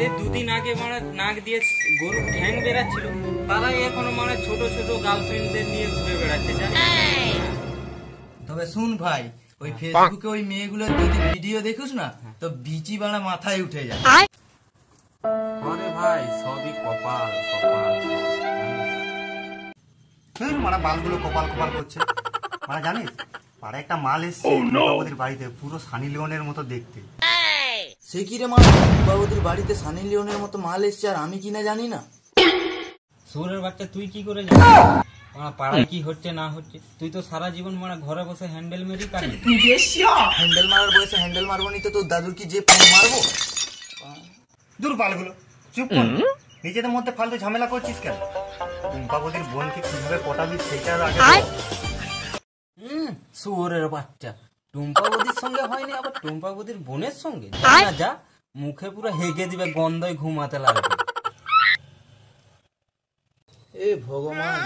যাদের দুদিন আগে মানে নাক দিয়ে গরুর ঠ্যাং বেরাচ্ছিল তারাই এখনো মানে ছোট ছোট গার্লফ্রেন্ডদের নিয়ে ঘুরে বেড়াচ্ছে জানিস। তবে শুন ভাই, ওই ফেসবুকে ওই মেয়েগুলোর যদি ভিডিও দেখিস না তো বিচি বাড়া মাথায় উঠে যায়। আরে ভাই সবই কপাল কপাল। মানে বালগুলো কপাল কপাল করছে। মানে জানিস পাড়ে একটা মাল এসছে ওদের বাড়িতে, পুরো সানি লিওনের মতো দেখতে। সে কি রে মা, বাবুদের বাড়িতে সানি লিওনের মতো মাল এসছে আর আমি কিনা জানি না? সুরের বাচ্চা তুই কি করে জানিস পাড়ায় কি হচ্ছে না হচ্ছে? তুই তো সারা জীবন মানে ঘরে বসে হ্যান্ডেল মেরি কাটি। হ্যান্ডেল মারার বয়সে হ্যান্ডেল মারবো নি তো তোর দাদুর কি যে মারবো? দূর বালগুলো চুপ কর, নিজেদের মধ্যে ফালতু ঝামেলা করছিস কেন? বাবুদের বোনকে কিভাবে পটাবি সেটার আগে সুরের বাচ্চা টুম্পা বদির সঙ্গে হয়নি, আবার টুম্পা বদির বোনের সঙ্গে যা মুখে পুরো হেগে দিবে, গন্ধই ঘুমাতে লাগবে। এ ভগবান,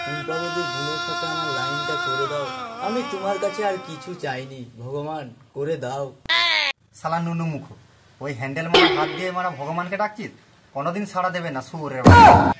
টুম্পাবতীর বোনের সাথে আমার লাইনটা করে দাও। আমি তোমার কাছে আর কিছু চাইনি, ভগবান করে দাও। শালা নুনু মুখ, ওই হ্যান্ডেল মারা হাত দিয়ে মারা ভগবানকে ডাকছিস? কোনোদিন সাড়া দেবে না সুরের বাচ্চা।